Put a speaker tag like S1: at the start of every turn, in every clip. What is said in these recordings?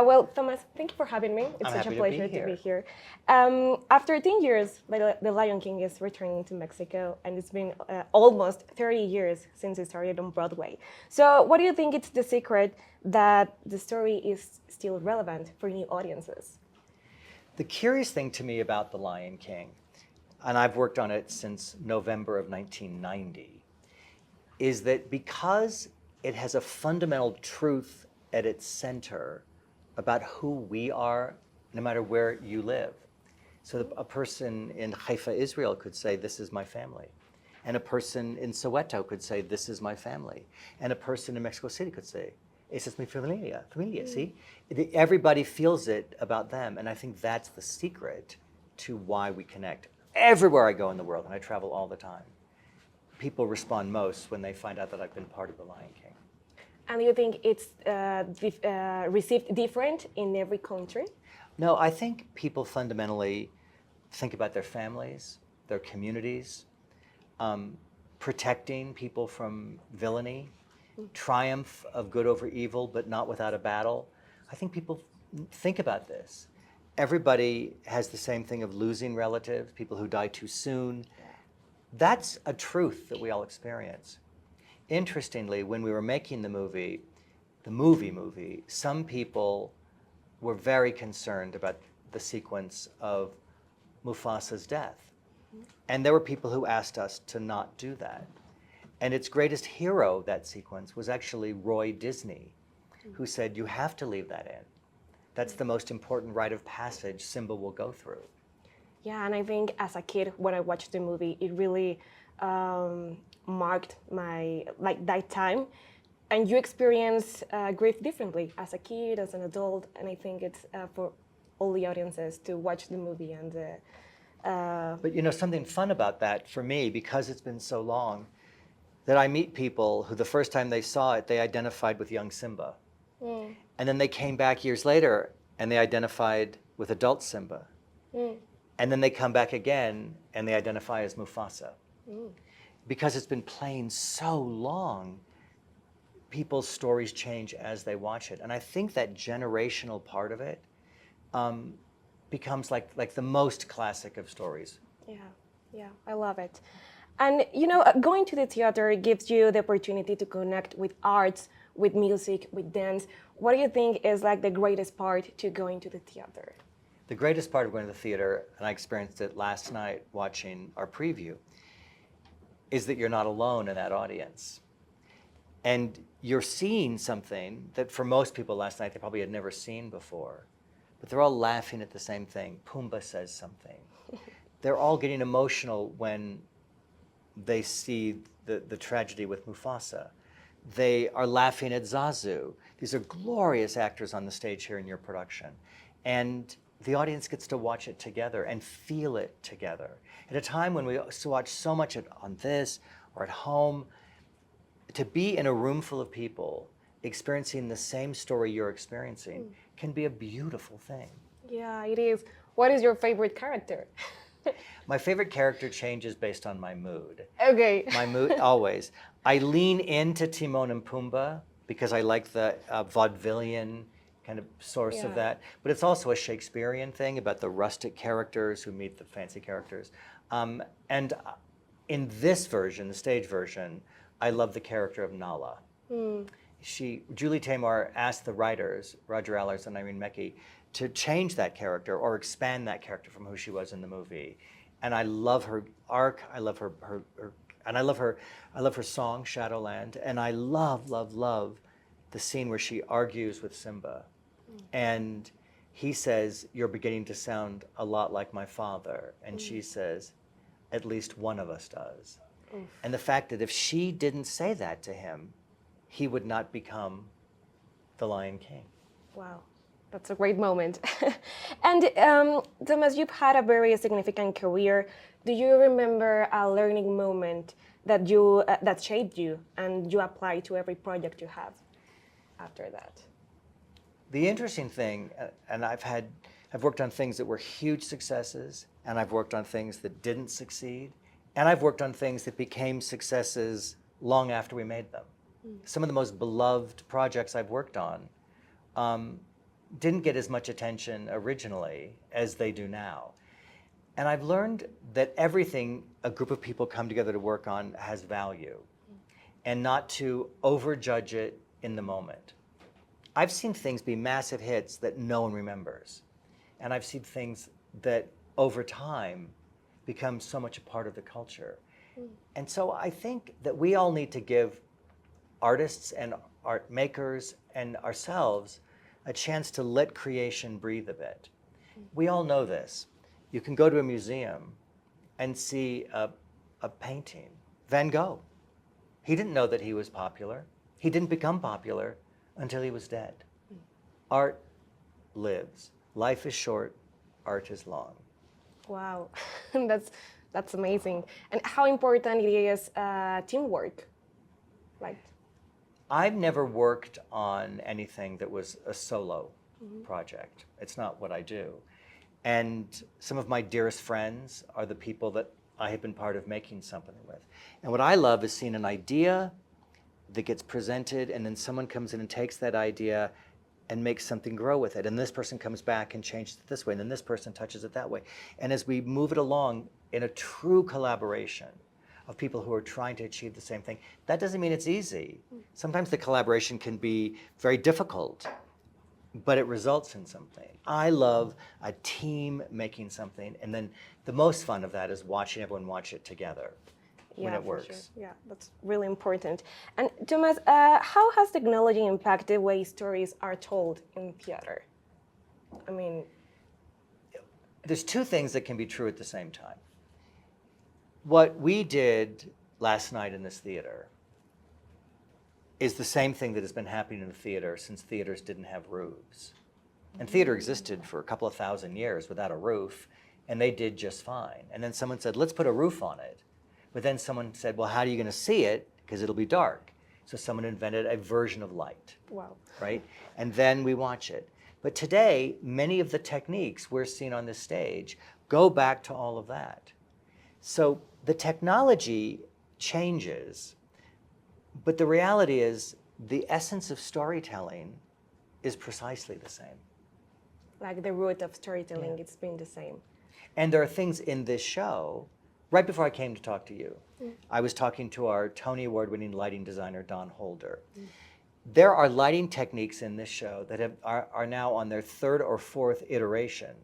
S1: Well, Thomas, thank you for having me. It's
S2: I'm
S1: such a
S2: happy
S1: pleasure
S2: to be
S1: here. After 10 years, The Lion King is returning to Mexico, and it's been almost 30 years since it started on Broadway. So, what do you think it's the secret that the story is still relevant for new audiences?
S2: The curious thing to me about The Lion King, and I've worked on it since November of 1990, is that because it has a fundamental truth at its center about who we are, no matter where you live. So a person in Haifa, Israel could say, this is my family. And a person in Soweto could say, this is my family. And a person in Mexico City could say, esa es mi familia, see? Everybody feels it about them. And I think that's the secret to why we connect. Everywhere I go in the world, and I travel all the time, people respond most when they find out that I've been part of The Lion King.
S1: And you think it's received different in every country?
S2: No, I think people fundamentally think about their families, their communities, protecting people from villainy, triumph of good over evil, but not without a battle. I think people think about this. Everybody has the same thing of losing relatives, people who die too soon. That's a truth that we all experience. Interestingly, when we were making the movie, some people were very concerned about the sequence of Mufasa's death. And there were people who asked us to not do that. And its greatest hero, that sequence, was actually Roy Disney, who said, you have to leave that in. That's the most important rite of passage Simba will go through.
S1: Yeah, and I think as a kid, when I watched the movie, it really marked my, that time. And you experience grief differently as a kid, as an adult, and I think it's for all the audiences to watch the movie. And
S2: But you know, something fun about that for me, because it's been so long, that I meet people who the first time they saw it, they identified with young Simba. And then they came back years later and they identified with adult Simba. And then they come back again and they identify as Mufasa. Because it's been playing so long, people's stories change as they watch it. And I think that generational part of it becomes like the most classic of stories.
S1: Yeah, I love it. And you know, going to the theater gives you the opportunity to connect with arts, with music, with dance. What do you think is like the greatest part to going to the theater?
S2: The greatest part of going to the theater, and I experienced it last night watching our preview, is that you're not alone in that audience. And you're seeing something that for most people last night they probably had never seen before. But they're all laughing at the same thing. Pumbaa says something. They're all getting emotional when they see the tragedy with Mufasa. They are laughing at Zazu. These are glorious actors on the stage here in your production. And the audience gets to watch it together and feel it together. At a time when we watch so much on this or at home, to be in a room full of people experiencing the same story you're experiencing can be a beautiful thing.
S1: Yeah, it is. What is your favorite character?
S2: My favorite character changes based on my mood.
S1: Okay.
S2: My mood, always. I lean into Timon and Pumbaa because I like the vaudevillian kind of source of that. But it's also a Shakespearean thing about the rustic characters who meet the fancy characters. And in this version, the stage version, I love the character of Nala. Julie Taymor asked the writers, Roger Allers and Irene Mecchi, to change that character or expand that character from who she was in the movie. And I love her arc, I love her song, Shadowland, and I love the scene where she argues with Simba. And he says, you're beginning to sound a lot like my father. And she says, at least one of us does. And the fact that if she didn't say that to him, he would not become the Lion King.
S1: Wow, that's a great moment. And Thomas, you've had a very significant career. Do you remember a learning moment that that shaped you and you apply to every project you have after that?
S2: The interesting thing, and I've worked on things that were huge successes, and I've worked on things that didn't succeed, and I've worked on things that became successes long after we made them. Some of the most beloved projects I've worked on didn't get as much attention originally as they do now. And I've learned that everything a group of people come together to work on has value, and not to overjudge it in the moment. I've seen things be massive hits that no one remembers. And I've seen things that over time become so much a part of the culture. And so I think that we all need to give artists and art makers and ourselves a chance to let creation breathe a bit. We all know this. You can go to a museum and see a painting. Van Gogh. He didn't know that he was popular. He didn't become popular until he was dead. Art lives. Life is short, art is long.
S1: Wow, that's amazing. And how important it is teamwork, like.
S2: I've never worked on anything that was a solo project. It's not what I do. And some of my dearest friends are the people that I have been part of making something with. And what I love is seeing an idea that gets presented, and then someone comes in and takes that idea and makes something grow with it. And this person comes back and changes it this way, and then this person touches it that way. And as we move it along in a true collaboration of people who are trying to achieve the same thing, that doesn't mean it's easy. Sometimes the collaboration can be very difficult, but it results in something. I love a team making something, and then the most fun of that is watching everyone watch it together when it works.
S1: For sure. Yeah, that's really important. And Thomas, how has technology impacted the way stories are told in theater? I mean,
S2: there's two things that can be true at the same time. What we did last night in this theater is the same thing that has been happening in the theater since theaters didn't have roofs. And theater existed for a couple of thousand years without a roof, and they did just fine. And then someone said, let's put a roof on it. But then someone said, well, how are you going to see it? Because it'll be dark. So someone invented a version of light.
S1: wow.
S2: Right? And then we watch it. But today, many of the techniques we're seeing on this stage go back to all of that. So the technology changes, but the reality is the essence of storytelling is precisely the same.
S1: Like the root of storytelling, it's been the same.
S2: And there are things in this show. Right before I came to talk to you, I was talking to our Tony Award-winning lighting designer, Don Holder. There are lighting techniques in this show that are now on their third or fourth iteration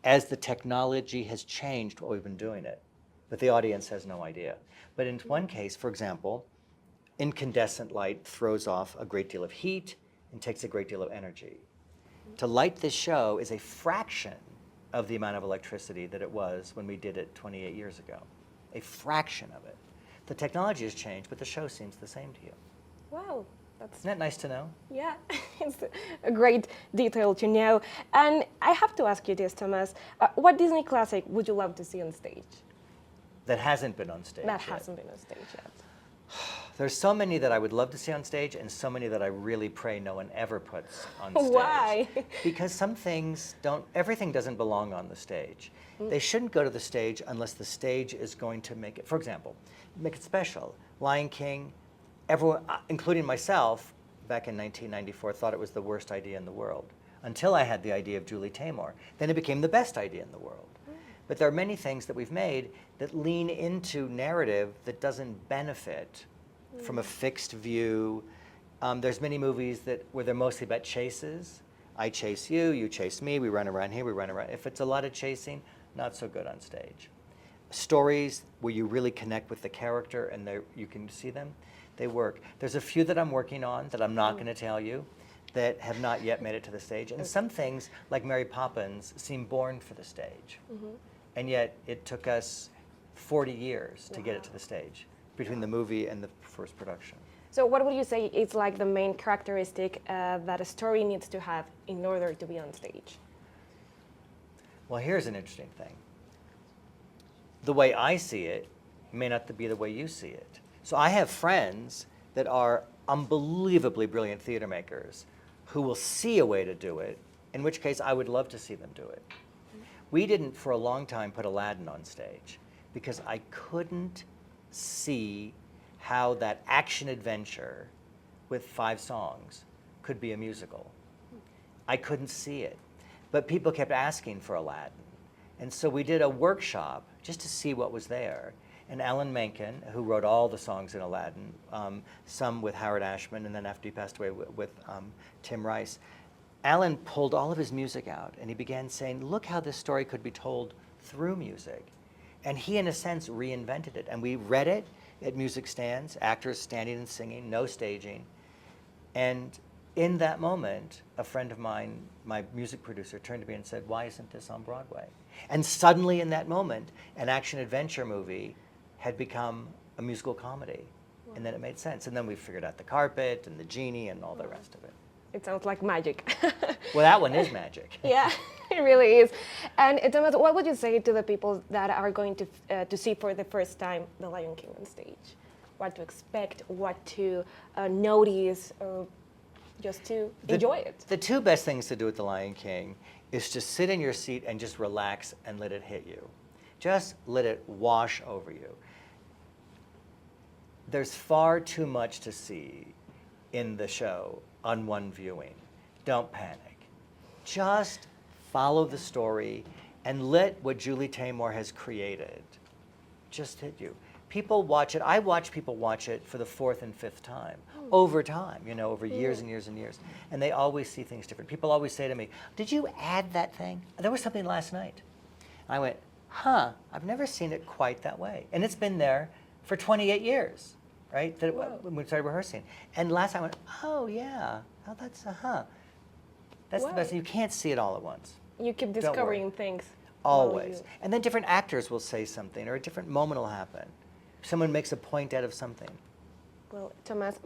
S2: as the technology has changed what we've been doing it. But the audience has no idea. But in one case, for example, incandescent light throws off a great deal of heat and takes a great deal of energy. To light this show is a fraction of the amount of electricity that it was when we did it 28 years ago. A fraction of it. The technology has changed, but the show seems the same to you.
S1: Wow,
S2: Isn't that nice to know?
S1: yeah, it's a great detail to know. And I have to ask you this, Thomas. What Disney classic would you love to see on stage?
S2: That hasn't been on stage
S1: That
S2: yet.
S1: hasn't been on stage yet.
S2: There's so many that I would love to see on stage, and so many that I really pray no one ever puts on stage.
S1: Why?
S2: Because some things everything doesn't belong on the stage. They shouldn't go to the stage unless the stage is going to make it, for example, make it special. Lion King, everyone, including myself, back in 1994, thought it was the worst idea in the world, until I had the idea of Julie Taymor. Then it became the best idea in the world. But there are many things that we've made that lean into narrative that doesn't benefit from a fixed view. There's many movies where they're mostly about chases. I chase you, you chase me, we run around here, we run around. If it's a lot of chasing, not so good on stage. Stories where you really connect with the character and you can see them, they work. There's a few that I'm working on that I'm not going to tell you that have not yet made it to the stage. And some things, like Mary Poppins, seem born for the stage. And yet it took us 40 years to get it to the stage, between the movie and the first production.
S1: So what would you say is like the main characteristic that a story needs to have in order to be on stage?
S2: Well, here's an interesting thing. The way I see it may not be the way you see it. So I have friends that are unbelievably brilliant theater makers who will see a way to do it, in which case I would love to see them do it. We didn't, for a long time, put Aladdin on stage because I couldn't see how that action adventure with 5 songs could be a musical. I couldn't see it. But people kept asking for Aladdin. And so we did a workshop just to see what was there. And Alan Menken, who wrote all the songs in Aladdin, some with Howard Ashman, and then after he passed away with Tim Rice, Alan pulled all of his music out, and he began saying, look how this story could be told through music. And he, in a sense, reinvented it. And we read it at music stands, actors standing and singing, no staging. And in that moment, a friend of mine, my music producer, turned to me and said, why isn't this on Broadway? And suddenly in that moment, an action-adventure movie had become a musical comedy. Wow. And then it made sense. And then we figured out the carpet and the genie and all the rest of it.
S1: It sounds like magic.
S2: Well, that one is magic.
S1: Yeah, it really is. And Thomas, what would you say to the people that are going to see for the first time The Lion King on stage? What to expect, what to notice, or just to enjoy it?
S2: The two best things to do with The Lion King is to sit in your seat and just relax and let it hit you. Just let it wash over you. There's far too much to see in the show on one viewing. Don't panic. Just follow the story and let what Julie Taymor has created just hit you. People watch it. I watch people watch it for the fourth and fifth time, over time, you know, over years and years and years. And they always see things different. People always say to me, did you add that thing? There was something last night. I went, huh, I've never seen it quite that way. And it's been there for 28 years, right? When we started rehearsing. And last time I went, oh yeah, oh that's, That's the best. You can't see it all at once.
S1: You keep discovering things.
S2: Always. And then different actors will say something, or a different moment will happen. Someone makes a point out of something.
S1: Well, Thomas,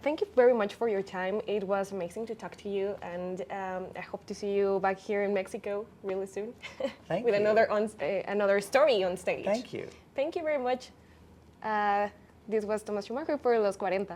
S1: thank you very much for your time. It was amazing to talk to you, and I hope to see you back here in Mexico really soon.
S2: Thank
S1: with
S2: you.
S1: another story on stage.
S2: Thank you.
S1: Thank you very much. This was Thomas Schumacher for Los 40.